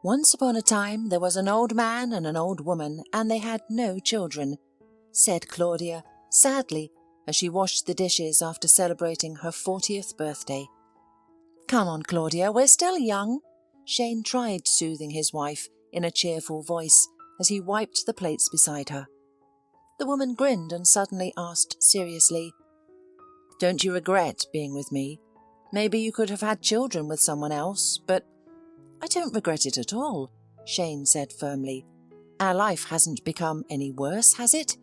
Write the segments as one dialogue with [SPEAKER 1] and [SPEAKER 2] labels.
[SPEAKER 1] Once upon a time there was an old man and an old woman, and they had no children, said Claudia sadly as she washed the dishes after celebrating her 40th birthday. Come on, Claudia, we're still young. Shane tried soothing his wife in a cheerful voice as he wiped the plates beside her. The woman grinned and suddenly asked seriously, Don't you regret being with me? Maybe you could have had children with someone else, but I don't regret it at all, Shane said firmly. Our life hasn't become any worse, has it?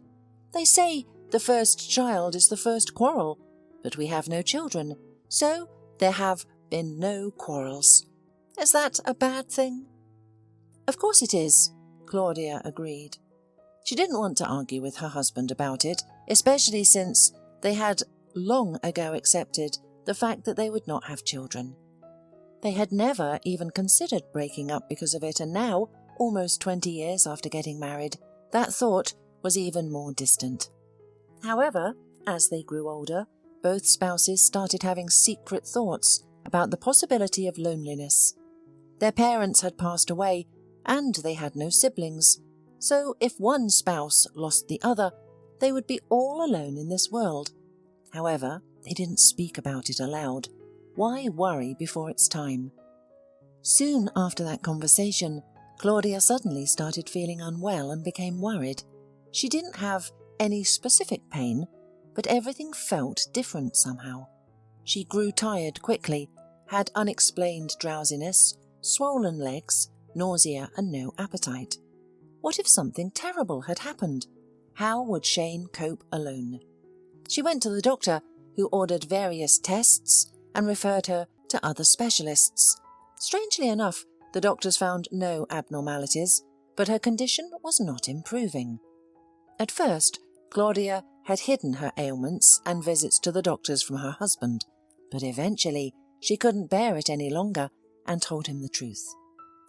[SPEAKER 1] They say the first child is the first quarrel, but we have no children, so there have been no quarrels. Is that a bad thing? Of course it is, Claudia agreed. She didn't want to argue with her husband about it, especially since they had long ago accepted the fact that they would not have children. They had never even considered breaking up because of it, and now, almost 20 years after getting married, that thought was even more distant. However, as they grew older, both spouses started having secret thoughts about the possibility of loneliness. Their parents had passed away, and they had no siblings, so if one spouse lost the other, they would be all alone in this world. However, they didn't speak about it aloud. Why worry before it's time? Soon after that conversation, Claudia suddenly started feeling unwell and became worried. She didn't have any specific pain, but everything felt different somehow. She grew tired quickly, had unexplained drowsiness, swollen legs, nausea and no appetite. What if something terrible had happened? How would Shane cope alone? She went to the doctor, who ordered various tests and referred her to other specialists. Strangely enough, the doctors found no abnormalities, but her condition was not improving. At first, Claudia had hidden her ailments and visits to the doctors from her husband, but eventually she couldn't bear it any longer and told him the truth.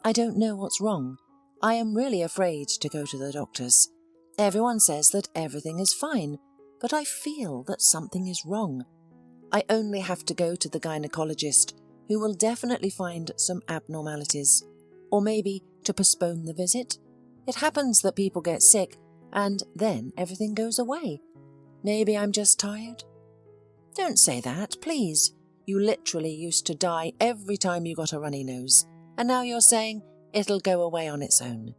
[SPEAKER 1] I don't know what's wrong. I am really afraid to go to the doctors. Everyone says that everything is fine, but I feel that something is wrong. I only have to go to the gynecologist, who will definitely find some abnormalities, or maybe to postpone the visit. It happens that people get sick, and then everything goes away. Maybe I'm just tired? Don't say that, please. You literally used to die every time you got a runny nose, and now you're saying it'll go away on its own.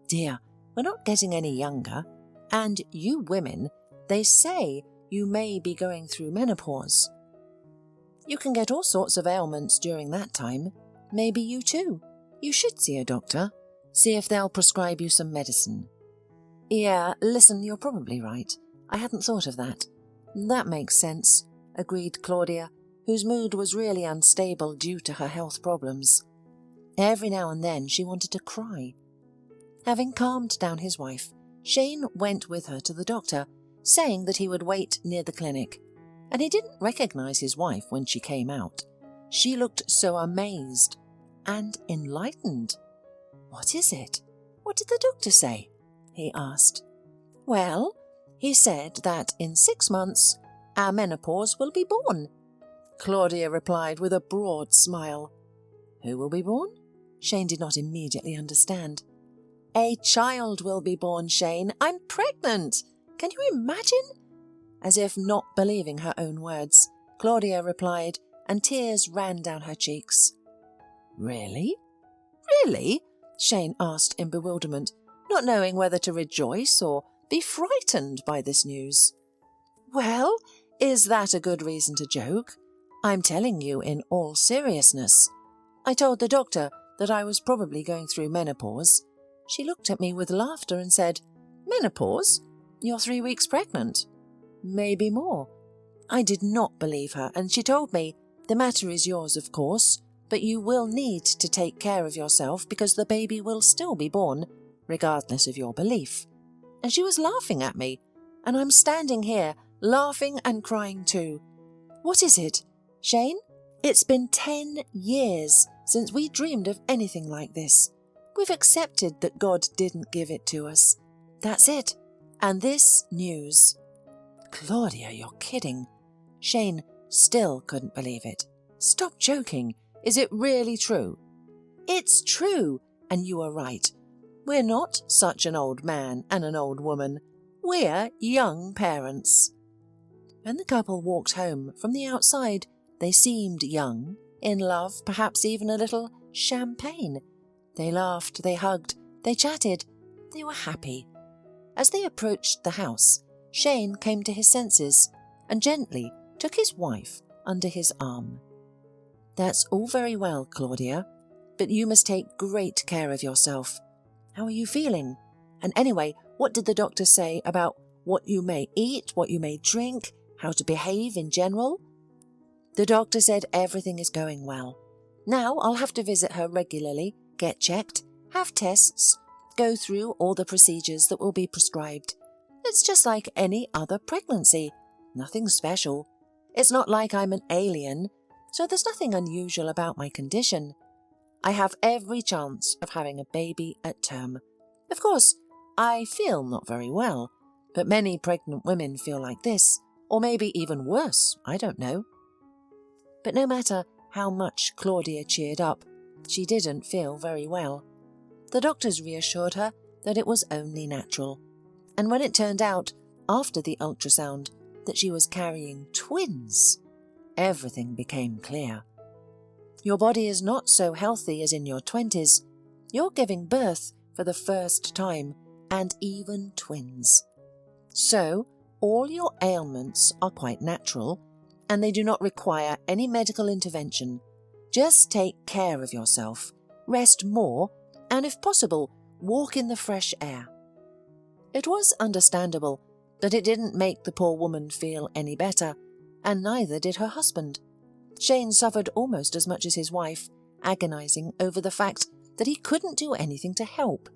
[SPEAKER 1] Dear, we're not getting any younger, and you women, they say you may be going through menopause. You can get all sorts of ailments during that time. Maybe you too. You should see a doctor. See if they'll prescribe you some medicine. Yeah, listen, you're probably right. I hadn't thought of that. That makes sense, agreed Claudia, whose mood was really unstable due to her health problems. Every now and then she wanted to cry. Having calmed down his wife, Shane went with her to the doctor, saying that he would wait near the clinic, and he didn't recognize his wife when she came out. She looked so amazed and enlightened. What is it? What did the doctor say? He asked. Well, he said that in 6 months our menopause will be born, Claudia replied with a broad smile. Who will be born? Shane did not immediately understand. A child will be born, Shane. I'm pregnant. Can you imagine? As if not believing her own words, Claudia replied, and tears ran down her cheeks. Really? Really? Shane asked in bewilderment, not knowing whether to rejoice or be frightened by this news. Well, is that a good reason to joke? I'm telling you in all seriousness. I told the doctor that I was probably going through menopause. She looked at me with laughter and said, Menopause? You're 3 weeks pregnant. Maybe more. I did not believe her, and she told me, the matter is yours, of course, but you will need to take care of yourself because the baby will still be born, regardless of your belief. And she was laughing at me, and I'm standing here, laughing and crying too. What is it, Shane? It's been 10 years since we dreamed of anything like this. We've accepted that God didn't give it to us. That's it. And this news. Claudia, you're kidding. Shane still couldn't believe it. Stop joking. Is it really true? It's true. And you are right. We're not such an old man and an old woman. We're young parents." When the couple walked home from the outside, they seemed young, in love, perhaps even a little champagne. They laughed, they hugged, they chatted, they were happy. As they approached the house, Shane came to his senses and gently took his wife under his arm. "That's all very well, Claudia, but you must take great care of yourself. How are you feeling? And anyway, what did the doctor say about what you may eat, what you may drink, how to behave in general?" "The doctor said everything is going well. Now I'll have to visit her regularly, get checked, have tests, go through all the procedures that will be prescribed. It's just like any other pregnancy. Nothing special. It's not like I'm an alien, so there's nothing unusual about my condition. I have every chance of having a baby at term. Of course, I feel not very well, but many pregnant women feel like this, or maybe even worse, I don't know." But no matter how much Claudia cheered up, she didn't feel very well. The doctors reassured her that it was only natural, and when it turned out, after the ultrasound, that she was carrying twins, everything became clear. Your body is not so healthy as in your 20s. You're giving birth for the first time, and even twins. So, all your ailments are quite natural, and they do not require any medical intervention. Just take care of yourself, rest more, and if possible, walk in the fresh air. It was understandable, but it didn't make the poor woman feel any better, and neither did her husband. Shane suffered almost as much as his wife, agonizing over the fact that he couldn't do anything to help.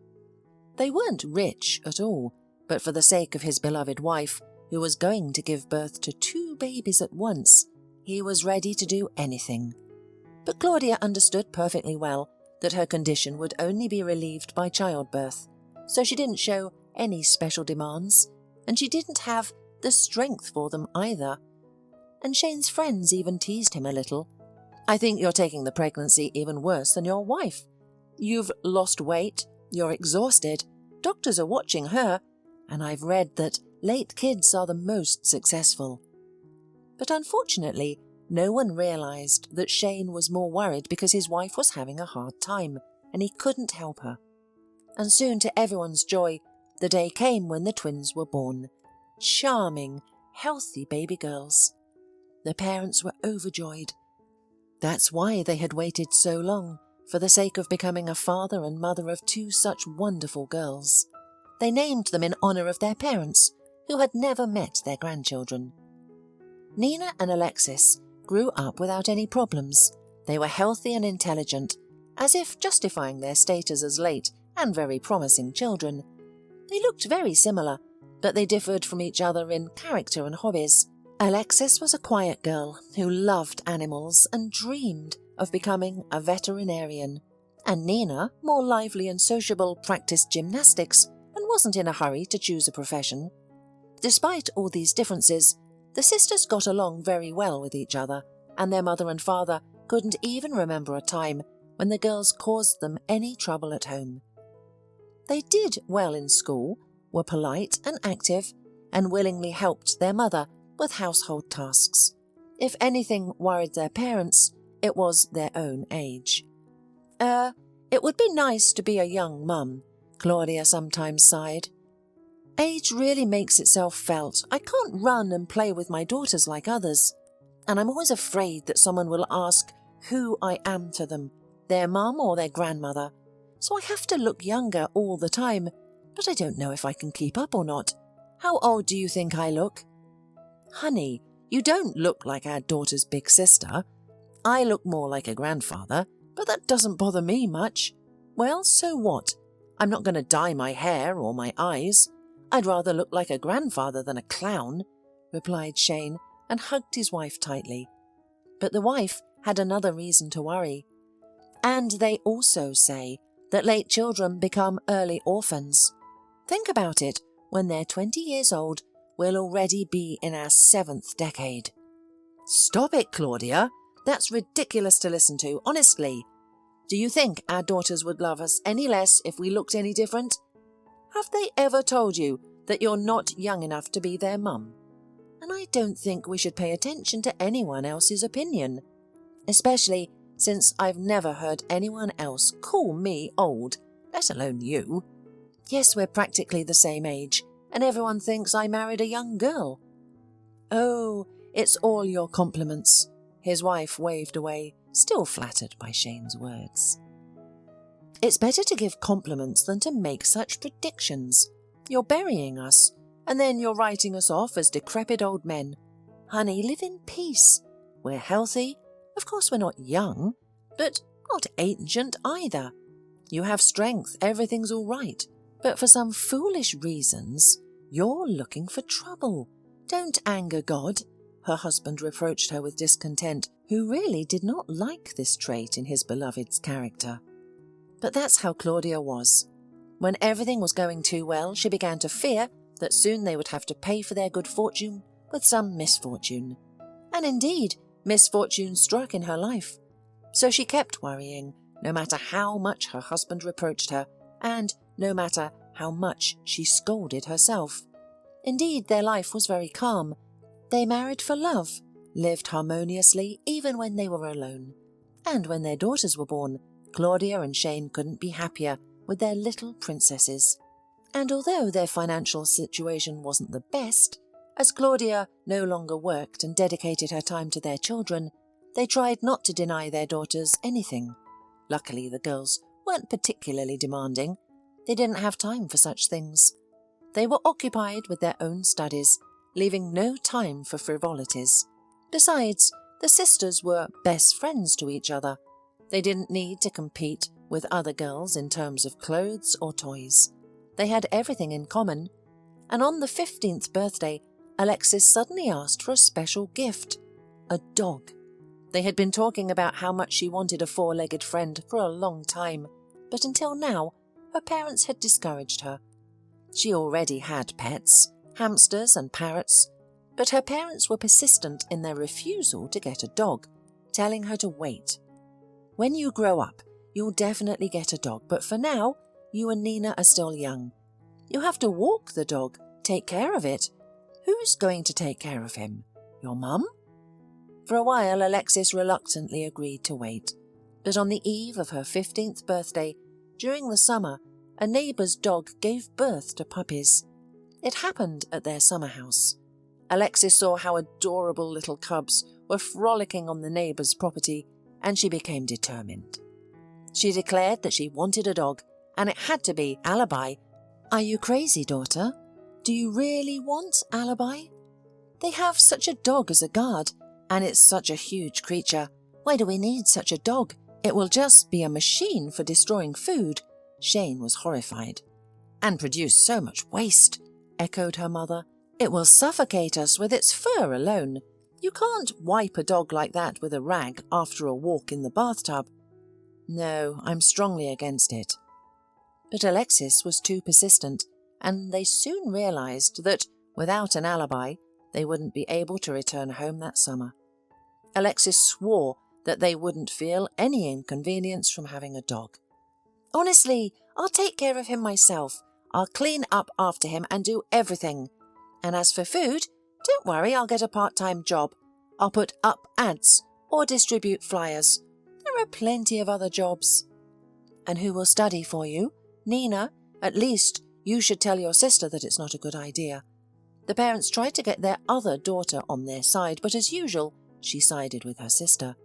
[SPEAKER 1] They weren't rich at all, but for the sake of his beloved wife, who was going to give birth to 2 babies at once, he was ready to do anything. But Claudia understood perfectly well that her condition would only be relieved by childbirth, so she didn't show any special demands, and she didn't have the strength for them either. And Shane's friends even teased him a little. "I think you're taking the pregnancy even worse than your wife. You've lost weight, you're exhausted, doctors are watching her, and I've read that late kids are the most successful." But unfortunately, no one realized that Shane was more worried because his wife was having a hard time, and he couldn't help her. And soon, to everyone's joy, the day came when the twins were born. Charming, healthy baby girls. The parents were overjoyed. That's why they had waited so long, for the sake of becoming a father and mother of 2 such wonderful girls. They named them in honor of their parents, who had never met their grandchildren. Nina and Alexis grew up without any problems. They were healthy and intelligent, as if justifying their status as late and very promising children. They looked very similar, but they differed from each other in character and hobbies. Alexis was a quiet girl who loved animals and dreamed of becoming a veterinarian, and Nina, more lively and sociable, practiced gymnastics and wasn't in a hurry to choose a profession. Despite all these differences, the sisters got along very well with each other, and their mother and father couldn't even remember a time when the girls caused them any trouble at home. They did well in school, were polite and active, and willingly helped their mother with household tasks. If anything worried their parents, it was their own age. It would be nice to be a young mum," Claudia sometimes sighed. "Age really makes itself felt. I can't run and play with my daughters like others, and I'm always afraid that someone will ask who I am to them, their mum or their grandmother, so I have to look younger all the time, but I don't know if I can keep up or not. How old do you think I look?" "Honey, you don't look like our daughter's big sister. I look more like a grandfather, but that doesn't bother me much. Well, so what? I'm not going to dye my hair or my eyes. I'd rather look like a grandfather than a clown," replied Shane and hugged his wife tightly. But the wife had another reason to worry. "And they also say that late children become early orphans. Think about it, when they're 20 years old, we'll already be in our 7th decade." "Stop it, Claudia. That's ridiculous to listen to, honestly." Do you think our daughters would love us any less if we looked any different? Have they ever told you that you're not young enough to be their mum? And I don't think we should pay attention to anyone else's opinion, especially since I've never heard anyone else call me old, let alone you. Yes, we're practically the same age, and everyone thinks I married a young girl." "Oh, it's all your compliments," his wife waved away, still flattered by Shane's words. "It's better to give compliments than to make such predictions. You're burying us, and then you're writing us off as decrepit old men. Honey, live in peace. We're healthy. Of course we're not young, but not ancient either. You have strength, everything's all right. But for some foolish reasons, you're looking for trouble. Don't anger God," her husband reproached her with discontent, who really did not like this trait in his beloved's character. But that's how Claudia was. When everything was going too well, she began to fear that soon they would have to pay for their good fortune with some misfortune. And indeed, misfortune struck in her life. So she kept worrying, no matter how much her husband reproached her, and no matter how much she scolded herself. Indeed, their life was very calm. They married for love, lived harmoniously even when they were alone. And when their daughters were born, Claudia and Shane couldn't be happier with their little princesses. And although their financial situation wasn't the best, as Claudia no longer worked and dedicated her time to their children, they tried not to deny their daughters anything. Luckily, the girls weren't particularly demanding. They didn't have time for such things. They were occupied with their own studies, leaving no time for frivolities. Besides, the sisters were best friends to each other. They didn't need to compete with other girls in terms of clothes or toys. They had everything in common. And on the 15th birthday, Alexis suddenly asked for a special gift, a dog. They had been talking about how much she wanted a four-legged friend for a long time, but until now, her parents had discouraged her. She already had pets, hamsters and parrots, but her parents were persistent in their refusal to get a dog, telling her to wait. "When you grow up, you'll definitely get a dog, but for now, you and Nina are still young. You have to walk the dog, take care of it. Who's going to take care of him? Your mum?" For a while, Alexis reluctantly agreed to wait, but on the eve of her 15th birthday, during the summer, a neighbour's dog gave birth to puppies. It happened at their summer house. Alexis saw how adorable little cubs were frolicking on the neighbour's property, and she became determined. She declared that she wanted a dog, and it had to be Alibi. "Are you crazy, daughter? Do you really want Alibi? They have such a dog as a guard, and it's such a huge creature. Why do we need such a dog? It will just be a machine for destroying food." Shane was horrified. "And produce so much waste," echoed her mother. "It will suffocate us with its fur alone. You can't wipe a dog like that with a rag after a walk in the bathtub." "No, I'm strongly against it." But Alexis was too persistent, and they soon realized that, without an alibi, they wouldn't be able to return home that summer. Alexis swore that they wouldn't feel any inconvenience from having a dog. "Honestly, I'll take care of him myself. I'll clean up after him and do everything. And as for food, don't worry, I'll get a part-time job. I'll put up ads or distribute flyers. There are plenty of other jobs." "And who will study for you? Nina? At least you should tell your sister that it's not a good idea." The parents tried to get their other daughter on their side, but as usual, she sided with her sister.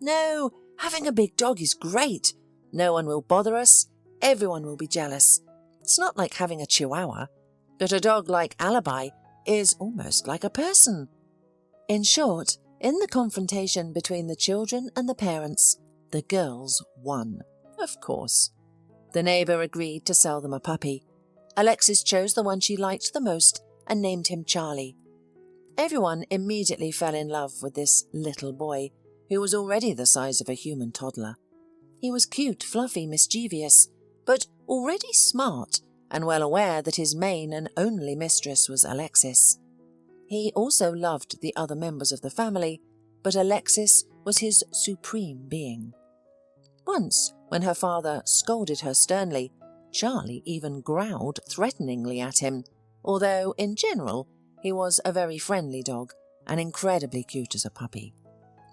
[SPEAKER 1] "No, having a big dog is great. No one will bother us. Everyone will be jealous. It's not like having a chihuahua, but a dog like Alibi is almost like a person." In short, in the confrontation between the children and the parents, the girls won, of course. The neighbour agreed to sell them a puppy. Alexis chose the one she liked the most and named him Charlie. Everyone immediately fell in love with this little boy, who was already the size of a human toddler. He was cute, fluffy, mischievous, but already smart and well aware that his main and only mistress was Alexis. He also loved the other members of the family, but Alexis was his supreme being. Once, when her father scolded her sternly, Charlie even growled threateningly at him, although in general he was a very friendly dog and incredibly cute as a puppy.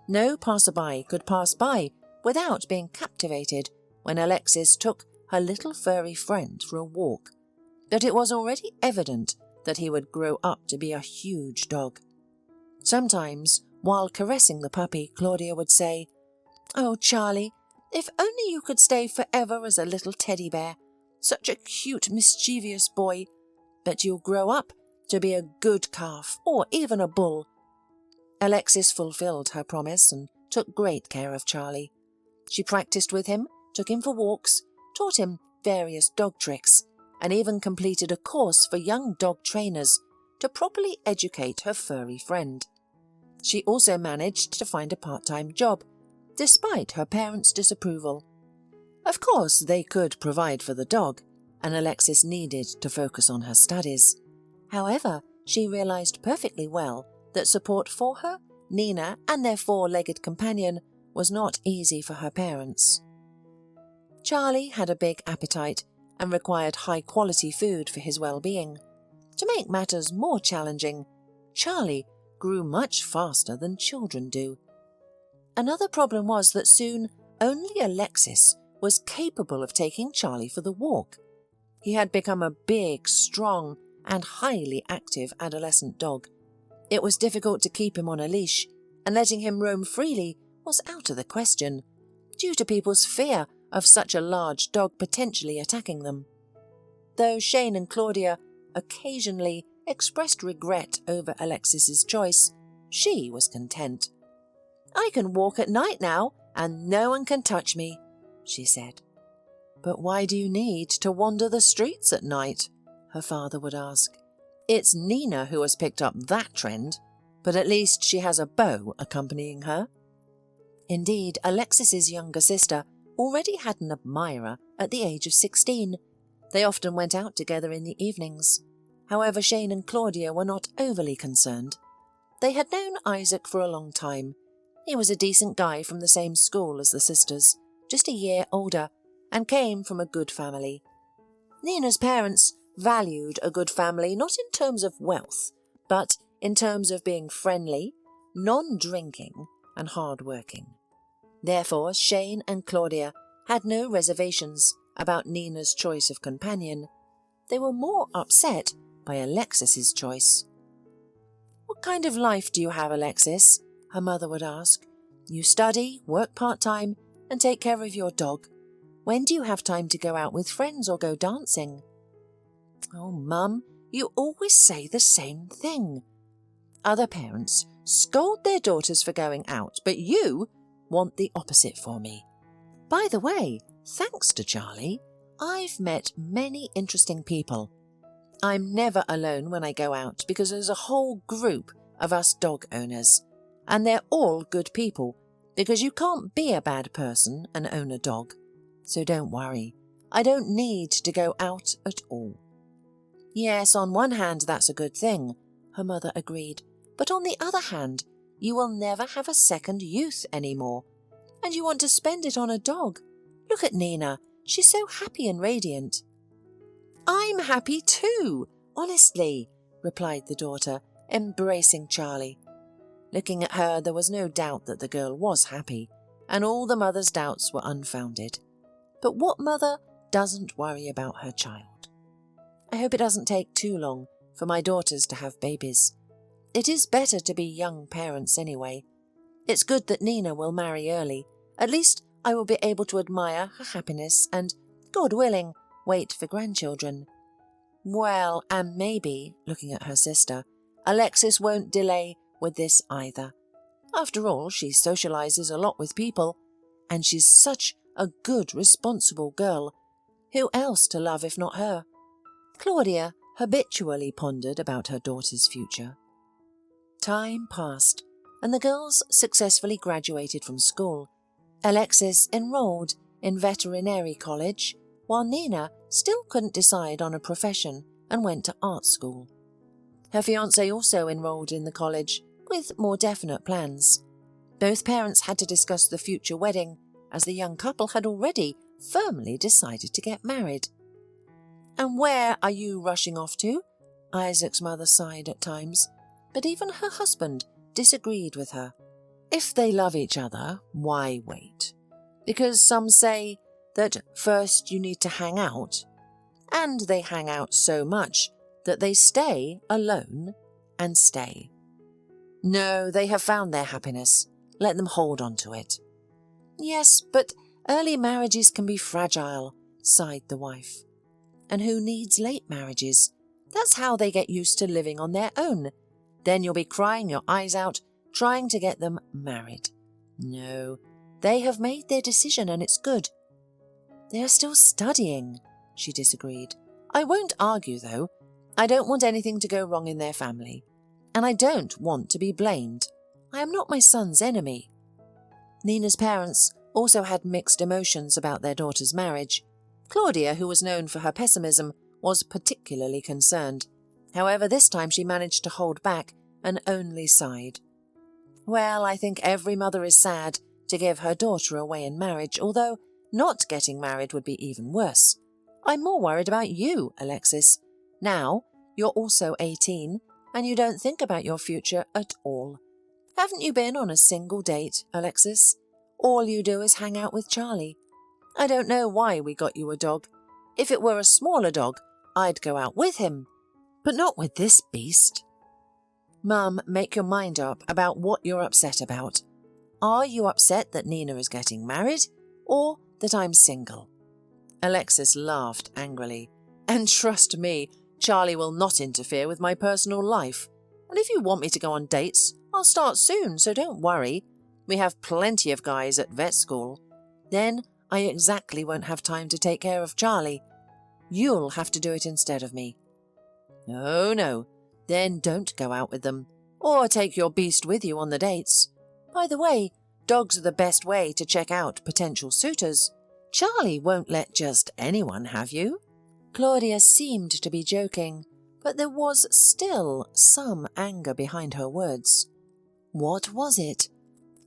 [SPEAKER 1] No passerby could pass by without being captivated when Alexis took her little furry friend for a walk, but it was already evident that he would grow up to be a huge dog. Sometimes, while caressing the puppy, Claudia would say, "Oh, Charlie, if only you could stay forever as a little teddy bear. Such a cute, mischievous boy. But you'll grow up to be a good calf or even a bull." Alexis fulfilled her promise and took great care of Charlie. She practiced with him, took him for walks, taught him various dog tricks, and even completed a course for young dog trainers to properly educate her furry friend. She also managed to find a part-time job, despite her parents' disapproval. Of course, they could provide for the dog, and Alexis needed to focus on her studies. However, she realized perfectly well that support for her, Nina, and their four-legged companion was not easy for her parents. Charlie had a big appetite and required high-quality food for his well-being. To make matters more challenging, Charlie grew much faster than children do. Another problem was that soon only Alexis was capable of taking Charlie for the walk. He had become a big, strong, and highly active adolescent dog. It was difficult to keep him on a leash, and letting him roam freely was out of the question, due to people's fear of such a large dog potentially attacking them. Though Shane and Claudia occasionally expressed regret over Alexis's choice, she was content. "I can walk at night now, and no one can touch me," she said. "But why do you need to wander the streets at night?" her father would ask. "It's Nina who has picked up that trend, but at least she has a beau accompanying her." Indeed, Alexis's younger sister already had an admirer at the age of 16. They often went out together in the evenings. However, Shane and Claudia were not overly concerned. They had known Isaac for a long time. He was a decent guy from the same school as the sisters, just a year older, and came from a good family. Nina's parents valued a good family not in terms of wealth, but in terms of being friendly, non-drinking, and hard-working. Therefore, Shane and Claudia had no reservations about Nina's choice of companion. They were more upset by Alexis's choice. "What kind of life do you have, Alexis?" her mother would ask. "You study, work part-time, and take care of your dog. When do you have time to go out with friends or go dancing?" "Oh, Mum, you always say the same thing. Other parents scold their daughters for going out, but you want the opposite for me. By the way, thanks to Charlie, I've met many interesting people. I'm never alone when I go out because there's a whole group of us dog owners, and they're all good people because you can't be a bad person and own a dog. So don't worry, I don't need to go out at all." "Yes, on one hand that's a good thing," her mother agreed, "but on the other hand, you will never have a second youth anymore, and you want to spend it on a dog. Look at Nina, she's so happy and radiant." "I'm happy too, honestly," replied the daughter, embracing Charlie. Looking at her, there was no doubt that the girl was happy, and all the mother's doubts were unfounded. But what mother doesn't worry about her child? I hope it doesn't take too long for my daughters to have babies. It is better to be young parents anyway. It's good that Nina will marry early. At least I will be able to admire her happiness and, God willing, wait for grandchildren. Well, and maybe, looking at her sister, Alexis won't delay with this either. After all, she socializes a lot with people, and she's such a good, responsible girl. Who else to love if not her? Claudia habitually pondered about her daughter's future. Time passed, and the girls successfully graduated from school. Alexis enrolled in veterinary college, while Nina still couldn't decide on a profession and went to art school. Her fiancé also enrolled in the college, with more definite plans. Both parents had to discuss the future wedding, as the young couple had already firmly decided to get married. "And where are you rushing off to?" Isaac's mother sighed at times, but even her husband disagreed with her. If they love each other, why wait? Because some say that first you need to hang out, and they hang out so much that they stay alone and stay. No, they have found their happiness. Let them hold on to it. "Yes, but early marriages can be fragile," sighed the wife. "And who needs late marriages? That's how they get used to living on their own. Then you'll be crying your eyes out trying to get them married. No, they have made their decision and it's good." "They are still studying," she disagreed. "I won't argue, though. I don't want anything to go wrong in their family. And I don't want to be blamed. I am not my son's enemy." Nina's parents also had mixed emotions about their daughter's marriage. Claudia, who was known for her pessimism, was particularly concerned. However, this time she managed to hold back and only sighed. "Well, I think every mother is sad to give her daughter away in marriage, although not getting married would be even worse. I'm more worried about you, Alexis. Now, you're also 18, and you don't think about your future at all. Haven't you been on a single date, Alexis? All you do is hang out with Charlie. I don't know why we got you a dog. If it were a smaller dog, I'd go out with him, but not with this beast." "Mum, make your mind up about what you're upset about. Are you upset that Nina is getting married, or that I'm single?" Alexis laughed angrily. "And trust me, Charlie will not interfere with my personal life. And if you want me to go on dates, I'll start soon, so don't worry. We have plenty of guys at vet school. Then I exactly won't have time to take care of Charlie. You'll have to do it instead of me." "Oh no, then don't go out with them, or take your beast with you on the dates. By the way, dogs are the best way to check out potential suitors. Charlie won't let just anyone have you." Claudia seemed to be joking, but there was still some anger behind her words. What was it?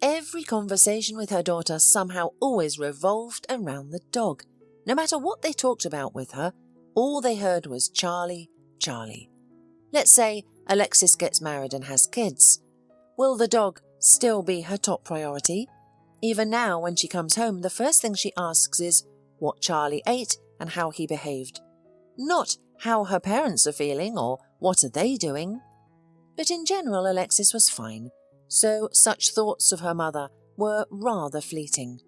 [SPEAKER 1] Every conversation with her daughter somehow always revolved around the dog. No matter what they talked about with her, all they heard was Charlie, Charlie. Let's say Alexis gets married and has kids. Will the dog still be her top priority? Even now, when she comes home, the first thing she asks is what Charlie ate and how he behaved. Not how her parents are feeling or what are they doing. But in general, Alexis was fine, so such thoughts of her mother were rather fleeting.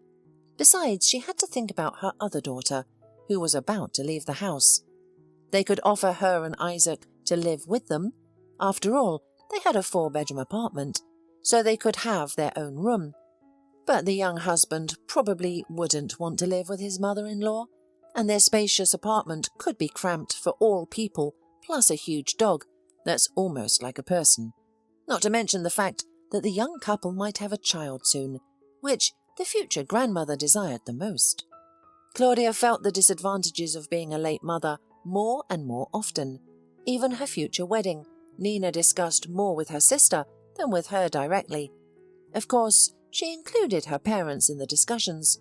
[SPEAKER 1] Besides, she had to think about her other daughter, who was about to leave the house. They could offer her and Isaac to live with them. After all, they had a 4-bedroom apartment, so they could have their own room. But the young husband probably wouldn't want to live with his mother-in-law, and their spacious apartment could be cramped for all people, plus a huge dog that's almost like a person. Not to mention the fact that the young couple might have a child soon, which the future grandmother desired the most. Claudia felt the disadvantages of being a late mother more and more often. Even her future wedding, Nina discussed more with her sister than with her directly. Of course, she included her parents in the discussions,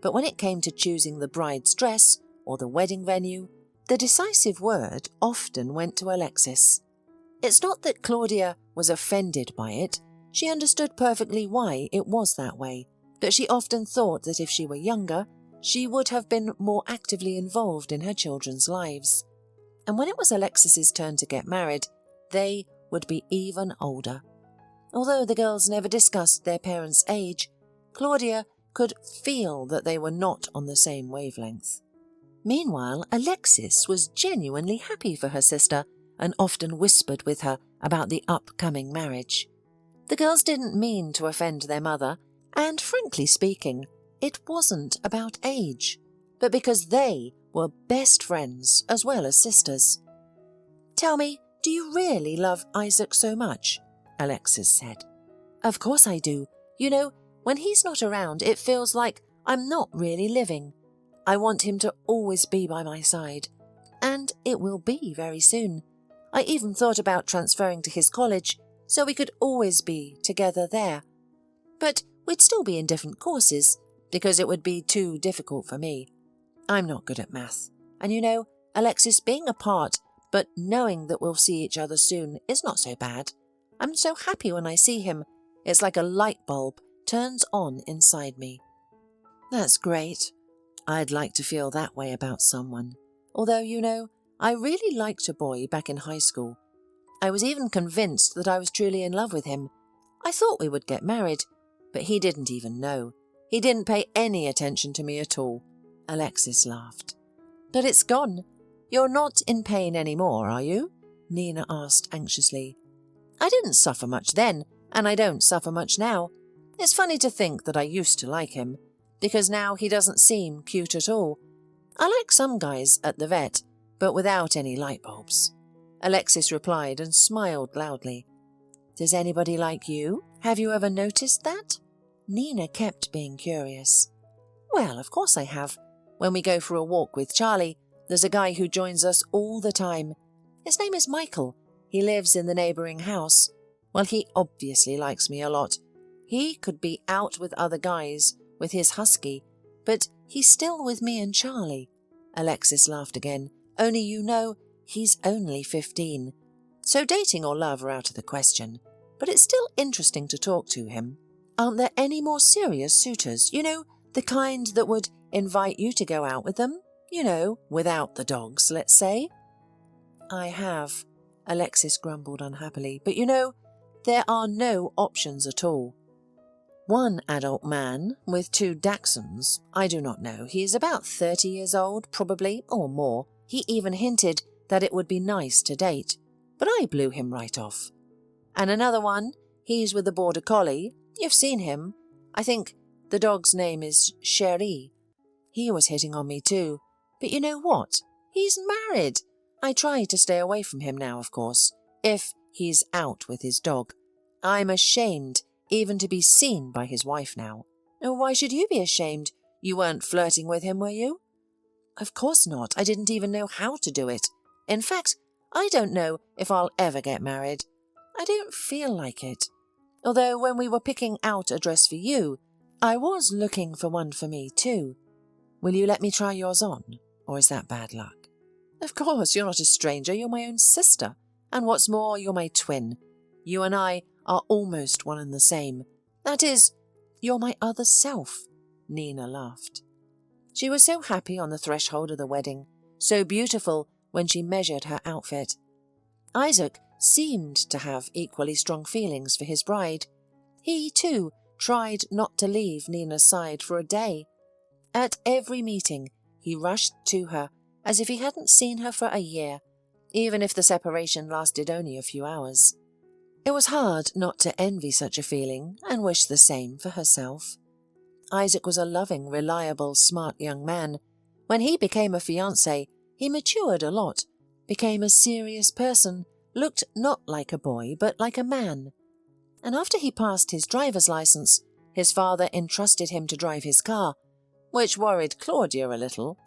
[SPEAKER 1] but when it came to choosing the bride's dress or the wedding venue, the decisive word often went to Alexis. It's not that Claudia was offended by it. She understood perfectly why it was that way, but she often thought that if she were younger, she would have been more actively involved in her children's lives. And when it was Alexis's turn to get married, they would be even older. Although the girls never discussed their parents' age, Claudia could feel that they were not on the same wavelength. Meanwhile, Alexis was genuinely happy for her sister and often whispered with her about the upcoming marriage. The girls didn't mean to offend their mother, and frankly speaking, it wasn't about age, but because they were best friends as well as sisters. "Tell me, do you really love Isaac so much?" Alexis said. "Of course I do. You know, when he's not around, it feels like I'm not really living. I want him to always be by my side, and it will be very soon. I even thought about transferring to his college so we could always be together there. But we'd still be in different courses, because it would be too difficult for me. I'm not good at math. And you know, Alexis, being apart, but knowing that we'll see each other soon is not so bad. I'm so happy when I see him. It's like a light bulb turns on inside me. That's great. I'd like to feel that way about someone. Although, you know, I really liked a boy back in high school. I was even convinced that I was truly in love with him. I thought we would get married, but he didn't even know. He didn't pay any attention to me at all. Alexis laughed. But it's gone. You're not in pain anymore, are you? Nina asked anxiously. I didn't suffer much then, and I don't suffer much now. It's funny to think that I used to like him, because now he doesn't seem cute at all. I like some guys at the vet, but without any light bulbs. Alexis replied and smiled loudly. Does anybody like you? Have you ever noticed that? Nina kept being curious. Well, of course I have. When we go for a walk with Charlie, there's a guy who joins us all the time. His name is Michael. He lives in the neighbouring house. Well, he obviously likes me a lot. He could be out with other guys, with his husky, but he's still with me and Charlie. Alexis laughed again. Only you know, he's only 15. So dating or love are out of the question. But it's still interesting to talk to him. Aren't there any more serious suitors? You know, the kind that would invite you to go out with them? You know, without the dogs, let's say. I have, Alexis grumbled unhappily. But you know, there are no options at all. One adult man with 2 dachshunds, I do not know. He is about 30 years old, probably, or more. He even hinted that it would be nice to date, but I blew him right off. And another one, he's with a border collie. You've seen him. I think the dog's name is Cherie. He was hitting on me too. But you know what? He's married. I try to stay away from him now, of course, if he's out with his dog. I'm ashamed even to be seen by his wife now. Oh, why should you be ashamed? You weren't flirting with him, were you? Of course not. I didn't even know how to do it. In fact, I don't know if I'll ever get married. I don't feel like it. Although when we were picking out a dress for you, I was looking for one for me too. Will you let me try yours on? Or is that bad luck? Of course, you're not a stranger. You're my own sister. And what's more, you're my twin. You and I are almost one and the same. That is, you're my other self. Nina laughed. She was so happy on the threshold of the wedding, so beautiful when she measured her outfit. Isaac seemed to have equally strong feelings for his bride. He, too, tried not to leave Nina's side for a day. At every meeting, he rushed to her as if he hadn't seen her for a year, even if the separation lasted only a few hours. It was hard not to envy such a feeling and wish the same for herself. Isaac was a loving, reliable, smart young man. When he became a fiancé, he matured a lot, became a serious person, looked not like a boy but like a man. And after he passed his driver's license, his father entrusted him to drive his car, which worried Claudia a little.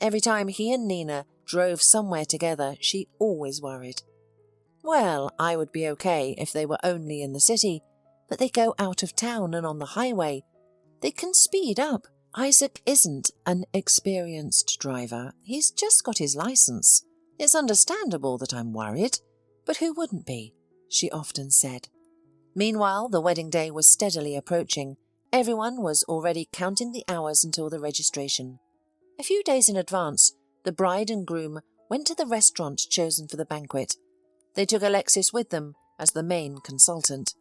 [SPEAKER 1] Every time he and Nina drove somewhere together, she always worried. Well, I would be okay if they were only in the city, but they go out of town and on the highway. They can speed up. Isaac isn't an experienced driver. He's just got his license. It's understandable that I'm worried, but who wouldn't be? She often said. Meanwhile, the wedding day was steadily approaching. Everyone was already counting the hours until the registration. A few days in advance, the bride and groom went to the restaurant chosen for the banquet. They took Alexis with them as the main consultant.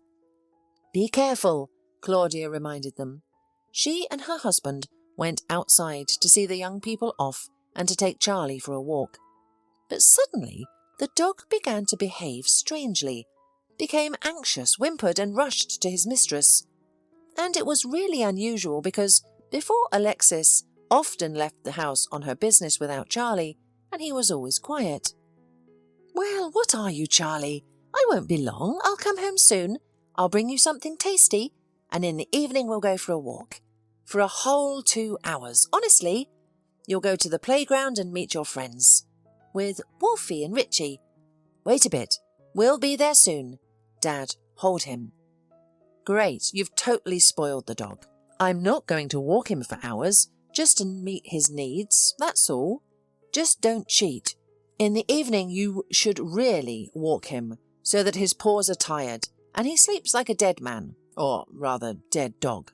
[SPEAKER 1] Be careful, Claudia reminded them. She and her husband went outside to see the young people off and to take Charlie for a walk. But suddenly, the dog began to behave strangely, became anxious, whimpered and rushed to his mistress. And it was really unusual because before Alexis often left the house on her business without Charlie, and he was always quiet. Well, what are you, Charlie? I won't be long. I'll come home soon. I'll bring you something tasty, and in the evening we'll go for a walk. For a whole 2 hours. Honestly, you'll go to the playground and meet your friends. With Wolfie and Richie. Wait a bit. We'll be there soon. Dad, hold him. Great, you've totally spoiled the dog. I'm not going to walk him for hours, just to meet his needs, that's all. Just don't cheat. In the evening you should really walk him, so that his paws are tired, and he sleeps like a dead man, or rather dead dog.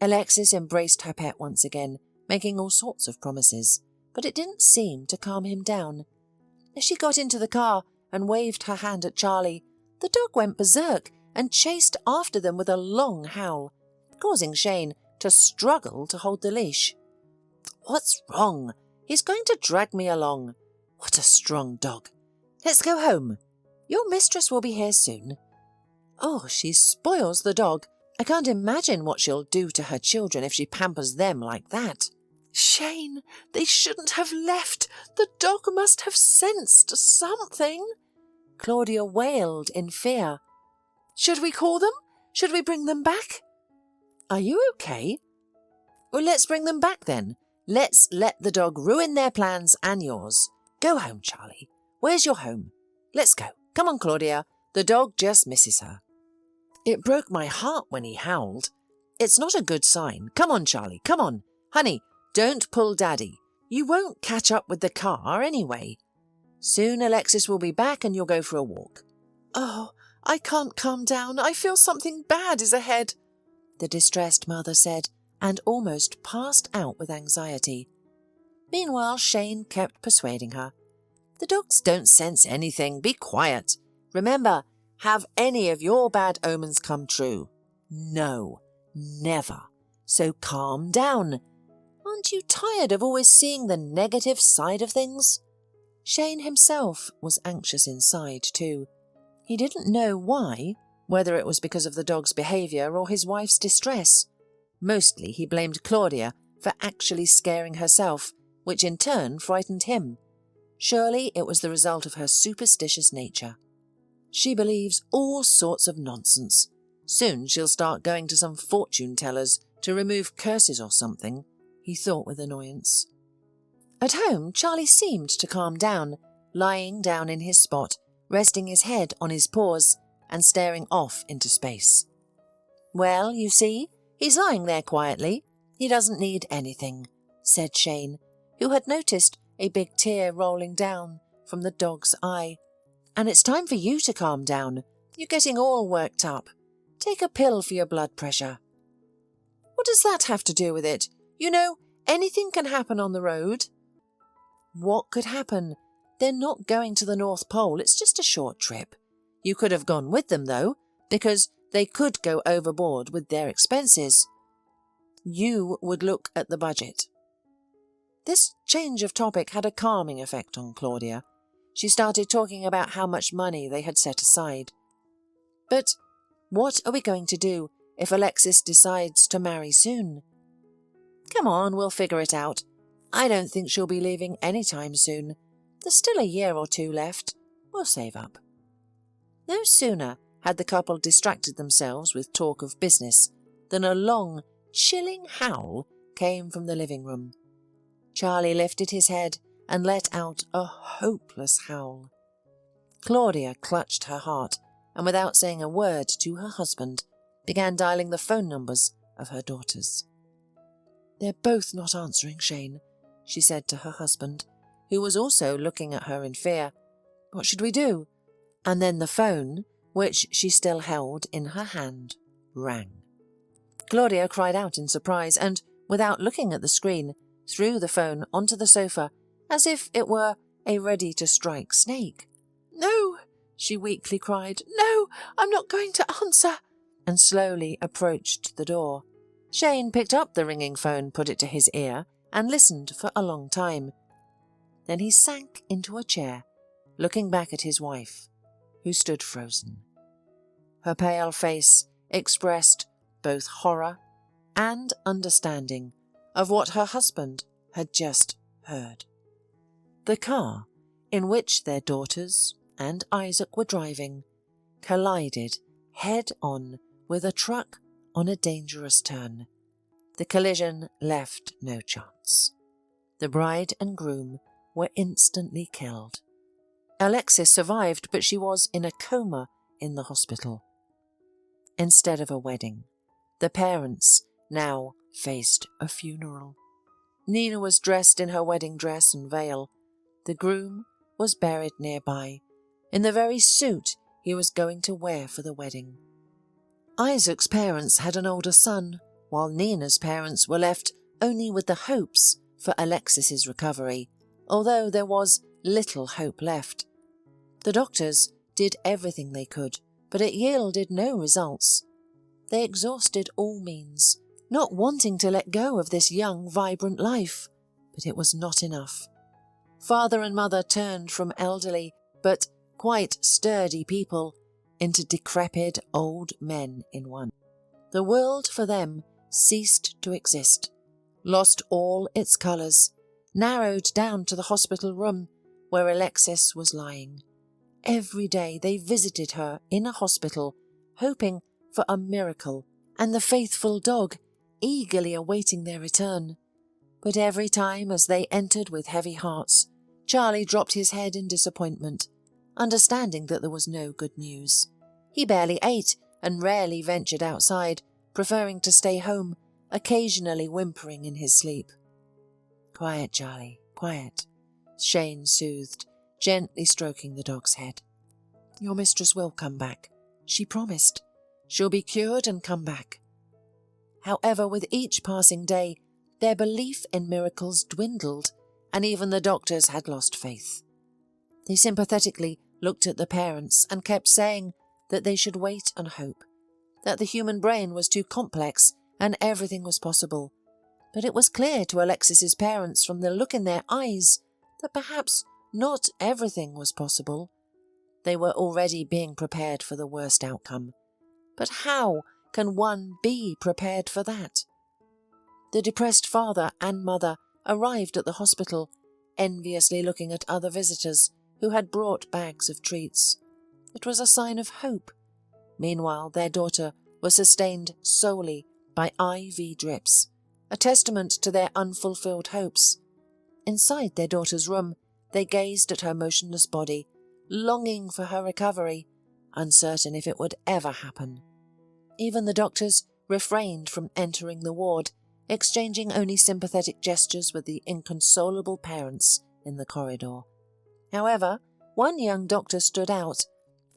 [SPEAKER 1] Alexis embraced her pet once again, making all sorts of promises, but it didn't seem to calm him down. As she got into the car and waved her hand at Charlie, the dog went berserk and chased after them with a long howl, causing Shane to struggle to hold the leash. "What's wrong? He's going to drag me along. What a strong dog. Let's go home. Your mistress will be here soon." Oh, she spoils the dog. I can't imagine what she'll do to her children if she pampers them like that. "Shane, they shouldn't have left. The dog must have sensed something," Claudia wailed in fear. "Should we call them? Should we bring them back?" "Are you okay?" "Well, let's bring them back then. Let's let the dog ruin their plans and yours. Go home, Charlie. Where's your home? Let's go. Come on, Claudia. The dog just misses her." "It broke my heart when he howled. It's not a good sign. Come on, Charlie, come on. Honey, don't pull Daddy. You won't catch up with the car anyway. Soon Alexis will be back and you'll go for a walk." "Oh, I can't calm down. I feel something bad is ahead," the distressed mother said, and almost passed out with anxiety. Meanwhile, Shane kept persuading her. "The dogs don't sense anything. Be quiet. Remember, have any of your bad omens come true? No, never. So calm down. Aren't you tired of always seeing the negative side of things?" Shane himself was anxious inside too. He didn't know why, whether it was because of the dog's behaviour or his wife's distress. Mostly he blamed Claudia for actually scaring herself, which in turn frightened him. Surely it was the result of her superstitious nature. She believes all sorts of nonsense. Soon she'll start going to some fortune tellers to remove curses or something, he thought with annoyance. At home, Charlie seemed to calm down, lying down in his spot, resting his head on his paws and staring off into space. "Well, you see, he's lying there quietly. He doesn't need anything," said Shane, who had noticed a big tear rolling down from the dog's eye. "And it's time for you to calm down. You're getting all worked up. Take a pill for your blood pressure." "What does that have to do with it? You know, anything can happen on the road." "What could happen? They're not going to the North Pole. It's just a short trip. You could have gone with them, though, because they could go overboard with their expenses. You would look at the budget." This change of topic had a calming effect on Claudia. She started talking about how much money they had set aside. "But what are we going to do if Alexis decides to marry soon?" "Come on, we'll figure it out. I don't think she'll be leaving any time soon. There's still a year or two left. We'll save up." No sooner had the couple distracted themselves with talk of business than a long, chilling howl came from the living room. Charlie lifted his head and let out a hopeless howl. Claudia clutched her heart and, without saying a word to her husband, began dialing the phone numbers of her daughters. "They're both not answering, Shane," she said to her husband, who was also looking at her in fear. "What should we do?" And then the phone, which she still held in her hand, rang. Claudia cried out in surprise and, without looking at the screen, threw the phone onto the sofa as if it were a ready-to-strike snake. "No," she weakly cried. "No, I'm not going to answer," and slowly approached the door. Shane picked up the ringing phone, put it to his ear, and listened for a long time. Then he sank into a chair, looking back at his wife, who stood frozen. Her pale face expressed both horror and understanding of what her husband had just heard. The car, in which their daughters and Isaac were driving, collided head-on with a truck on a dangerous turn. The collision left no chance. The bride and groom were instantly killed. Alexis survived, but she was in a coma in the hospital. Instead of a wedding, the parents now faced a funeral. Nina was dressed in her wedding dress and veil. The groom was buried nearby, in the very suit he was going to wear for the wedding. Isaac's parents had an older son, while Nina's parents were left only with the hopes for Alexis's recovery, although there was little hope left. The doctors did everything they could, but it yielded no results. They exhausted all means, not wanting to let go of this young, vibrant life, but it was not enough. Father and mother turned from elderly, but quite sturdy people into decrepit old men in one. The world for them ceased to exist, lost all its colours, narrowed down to the hospital room where Alexis was lying. Every day they visited her in a hospital, hoping for a miracle, and the faithful dog eagerly awaiting their return. But every time as they entered with heavy hearts, Charlie dropped his head in disappointment, understanding that there was no good news. He barely ate and rarely ventured outside, preferring to stay home, occasionally whimpering in his sleep. "Quiet, Charlie, quiet," Shane soothed, gently stroking the dog's head. "Your mistress will come back. She promised. She'll be cured and come back." However, with each passing day, their belief in miracles dwindled, and even the doctors had lost faith. They sympathetically looked at the parents and kept saying that they should wait and hope, that the human brain was too complex and everything was possible. But it was clear to Alexis's parents from the look in their eyes that perhaps not everything was possible. They were already being prepared for the worst outcome. But how can one be prepared for that? The depressed father and mother arrived at the hospital, enviously looking at other visitors who had brought bags of treats. It was a sign of hope. Meanwhile, their daughter was sustained solely by IV drips, a testament to their unfulfilled hopes. Inside their daughter's room, they gazed at her motionless body, longing for her recovery, uncertain if it would ever happen. Even the doctors refrained from entering the ward, exchanging only sympathetic gestures with the inconsolable parents in the corridor. However, one young doctor stood out,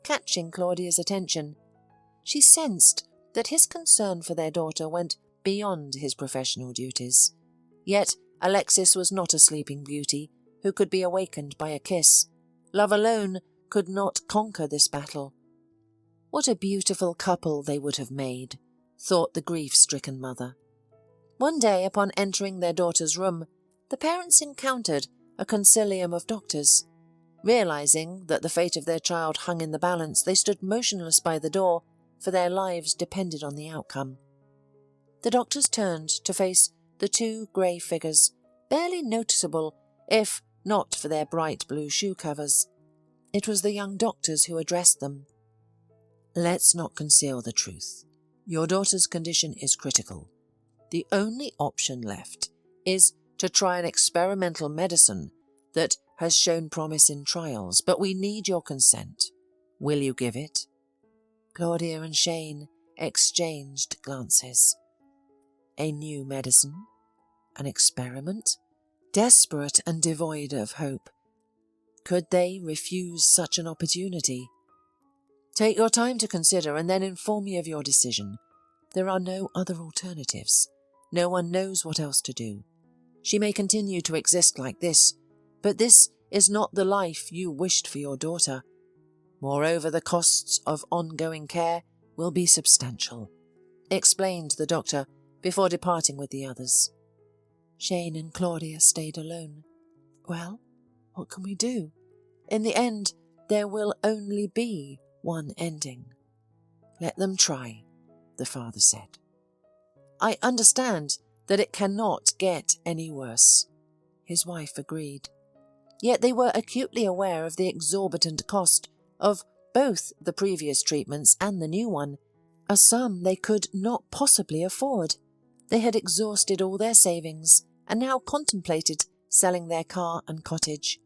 [SPEAKER 1] catching Claudia's attention. She sensed that his concern for their daughter went beyond his professional duties. Yet Alexis was not a sleeping beauty who could be awakened by a kiss. Love alone could not conquer this battle. What a beautiful couple they would have made, thought the grief-stricken mother. One day, upon entering their daughter's room, the parents encountered a concilium of doctors. Realizing that the fate of their child hung in the balance, they stood motionless by the door, for their lives depended on the outcome. The doctors turned to face the two grey figures, barely noticeable, if not for their bright blue shoe covers. It was the young doctors who addressed them. "Let's not conceal the truth. Your daughter's condition is critical. The only option left is to try an experimental medicine that has shown promise in trials, but we need your consent. Will you give it?" Claudia and Shane exchanged glances. A new medicine? An experiment? Desperate and devoid of hope. Could they refuse such an opportunity? "Take your time to consider and then inform me of your decision. There are no other alternatives. No one knows what else to do. She may continue to exist like this, but this is not the life you wished for your daughter. Moreover, the costs of ongoing care will be substantial," explained the doctor before departing with the others. Shane and Claudia stayed alone. Well, what can we do? In the end, there will only be one ending. "Let them try," the father said. "I understand that it cannot get any worse," his wife agreed. Yet they were acutely aware of the exorbitant cost of both the previous treatments and the new one, a sum they could not possibly afford. They had exhausted all their savings and now contemplated selling their car and cottage.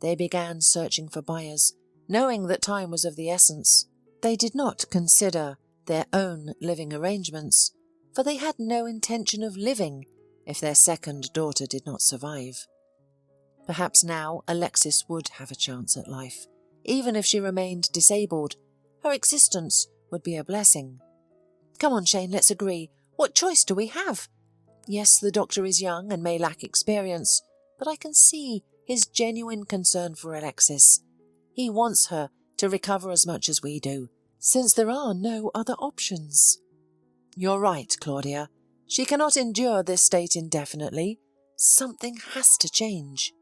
[SPEAKER 1] They began searching for buyers, knowing that time was of the essence. They did not consider their own living arrangements. for they had no intention of living if their second daughter did not survive. Perhaps now Alexis would have a chance at life. Even if she remained disabled, her existence would be a blessing. Come on, Shane, let's agree. What choice do we have? Yes, the doctor is young and may lack experience, but I can see his genuine concern for Alexis. He wants her to recover as much as we do, since there are no other options. You're right, Claudia. She cannot endure this state indefinitely. Something has to change.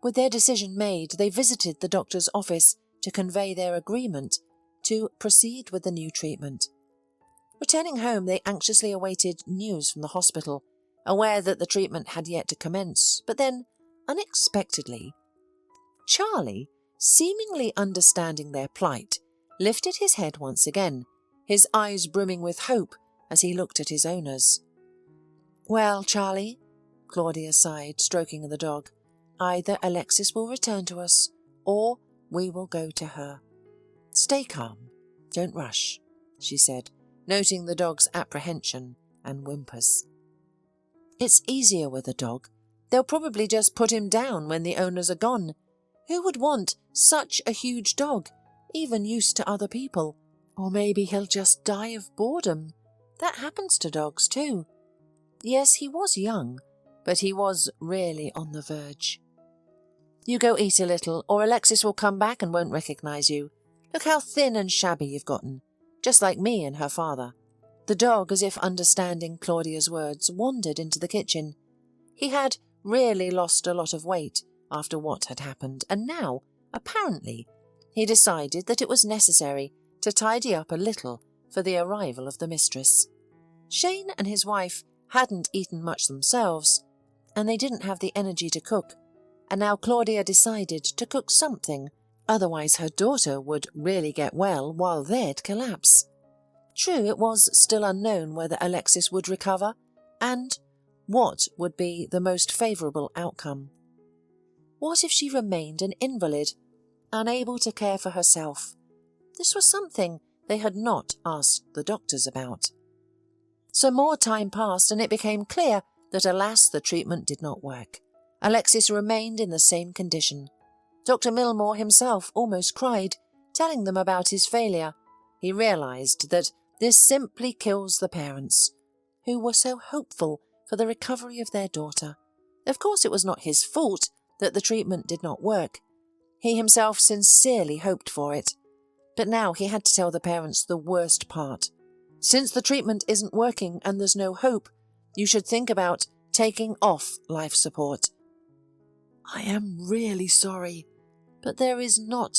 [SPEAKER 1] With their decision made, they visited the doctor's office to convey their agreement to proceed with the new treatment. Returning home, they anxiously awaited news from the hospital, aware that the treatment had yet to commence, but then, unexpectedly, Charlie, seemingly understanding their plight, lifted his head once again, his eyes brimming with hope as he looked at his owners. Well, Charlie, Claudia sighed, stroking the dog, either Alexis will return to us, or we will go to her. Stay calm, don't rush, she said, noting the dog's apprehension and whimpers. It's easier with a dog. They'll probably just put him down when the owners are gone. Who would want such a huge dog, even used to other people? Or maybe he'll just die of boredom. That happens to dogs too. Yes, he was young, but he was really on the verge. You go eat a little, or Alexis will come back and won't recognise you. Look how thin and shabby you've gotten, just like me and her father. The dog, as if understanding Claudia's words, wandered into the kitchen. He had really lost a lot of weight after what had happened, and now, apparently, he decided that it was necessary to tidy up a little for the arrival of the mistress. Shane and his wife hadn't eaten much themselves, and they didn't have the energy to cook, and now Claudia decided to cook something, otherwise her daughter would really get well while they'd collapse. True, it was still unknown whether Alexis would recover, and what would be the most favourable outcome. What if she remained an invalid, unable to care for herself? This was something they had not asked the doctors about. So more time passed, and it became clear that, alas, the treatment did not work. Alexis remained in the same condition. Dr. Milmore himself almost cried, telling them about his failure. He realised that this simply kills the parents, who were so hopeful for the recovery of their daughter. Of course, it was not his fault that the treatment did not work. He himself sincerely hoped for it. But now he had to tell the parents the worst part. Since the treatment isn't working and there's no hope, you should think about taking off life support. I am really sorry, but there is not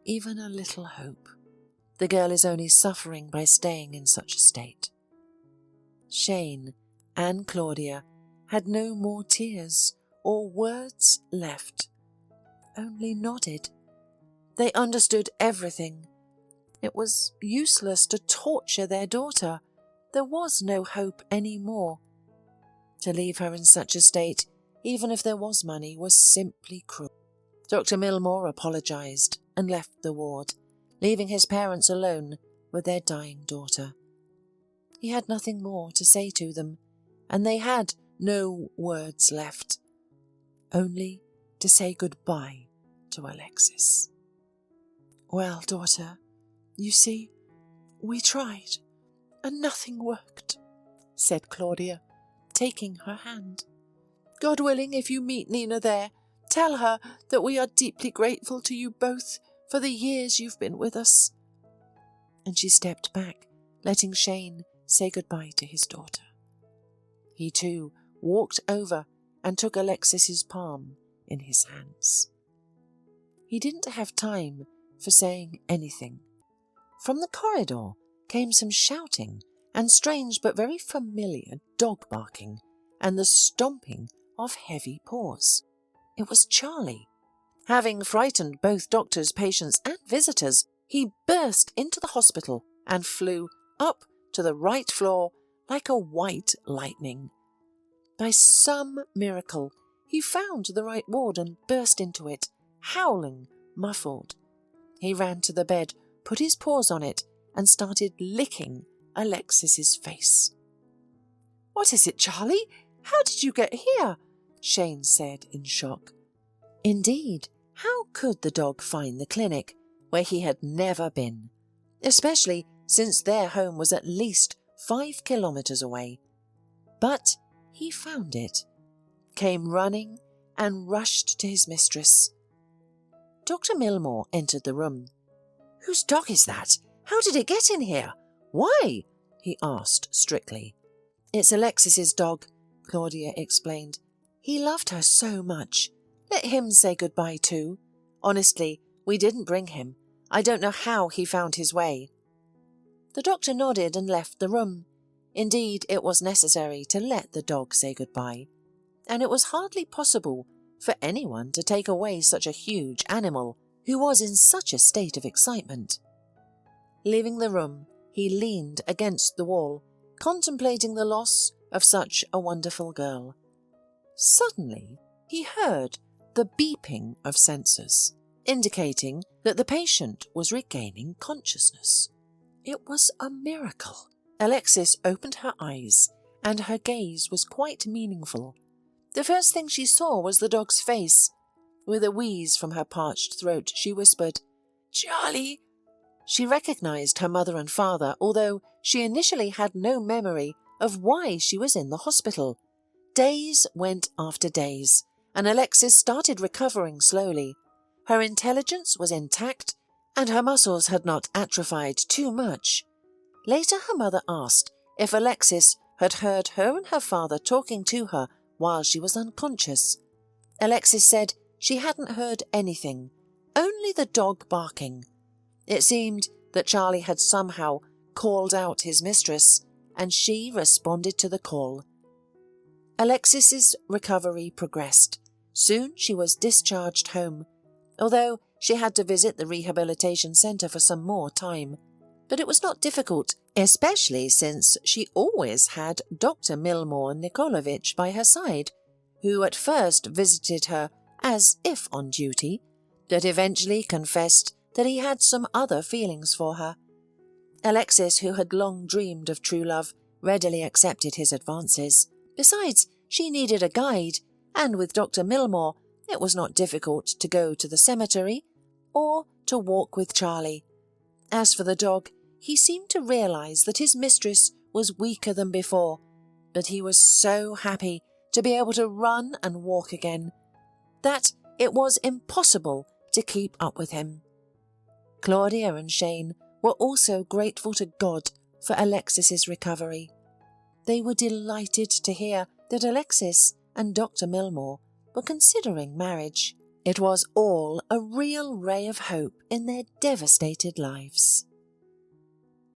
[SPEAKER 1] even a little hope. The girl is only suffering by staying in such a state. Shane and Claudia had no more tears or words left, only nodded. They understood everything. It was useless to torture their daughter. There was no hope any more. To leave her in such a state, even if there was money, was simply cruel. Dr. Milmore apologised and left the ward, leaving his parents alone with their dying daughter. He had nothing more to say to them, and they had no words left, only to say goodbye to Alexis. Well, daughter, you see, we tried, and nothing worked, said Claudia, taking her hand. God willing, if you meet Nina there, tell her that we are deeply grateful to you both for the years you've been with us. And she stepped back, letting Shane say goodbye to his daughter. He too walked over and took Alexis's palm in his hands. He didn't have time for saying anything. From the corridor came some shouting and strange but very familiar dog barking and the stomping of heavy paws. It was Charlie. Having frightened both doctors, patients and visitors, he burst into the hospital and flew up to the right floor like a white lightning. By some miracle, he found the right ward and burst into it, howling, muffled. He ran to the bed, put his paws on it, and started licking Alexis's face. "What is it, Charlie? How did you get here?" Shane said in shock. Indeed, how could the dog find the clinic where he had never been, especially since their home was at least 5 kilometers away? But he found it, came running and rushed to his mistress. Dr. Milmore entered the room. "Whose dog is that? How did it get in here? Why?" he asked strictly. "It's Alexis's dog," Claudia explained. "He loved her so much. Let him say goodbye too. Honestly, we didn't bring him. I don't know how he found his way." The doctor nodded and left the room. Indeed, it was necessary to let the dog say goodbye, and it was hardly possible for anyone to take away such a huge animal who was in such a state of excitement. Leaving the room, he leaned against the wall, contemplating the loss of such a wonderful girl. Suddenly, he heard the beeping of sensors, indicating that the patient was regaining consciousness. It was a miracle. Alexis opened her eyes, and her gaze was quite meaningful. The first thing she saw was the dog's face. With a wheeze from her parched throat, she whispered, "Charlie!" She recognized her mother and father, although she initially had no memory of why she was in the hospital. Days went after days, and Alexis started recovering slowly. Her intelligence was intact, and her muscles had not atrophied too much. Later her mother asked if Alexis had heard her and her father talking to her while she was unconscious. Alexis said she hadn't heard anything, only the dog barking. It seemed that Charlie had somehow called out his mistress, and she responded to the call. Alexis's recovery progressed. Soon she was discharged home, although she had to visit the rehabilitation centre for some more time. But it was not difficult, especially since she always had Dr. Milmore Nikolovich by her side, who at first visited her as if on duty, but eventually confessed that he had some other feelings for her. Alexis, who had long dreamed of true love, readily accepted his advances. Besides, she needed a guide, and with Dr. Milmore, it was not difficult to go to the cemetery or to walk with Charlie. As for the dog, he seemed to realize that his mistress was weaker than before, but he was so happy to be able to run and walk again that it was impossible to keep up with him. Claudia and Shane were also grateful to God for Alexis's recovery. They were delighted to hear that Alexis and Dr. Milmore were considering marriage. It was all a real ray of hope in their devastated lives.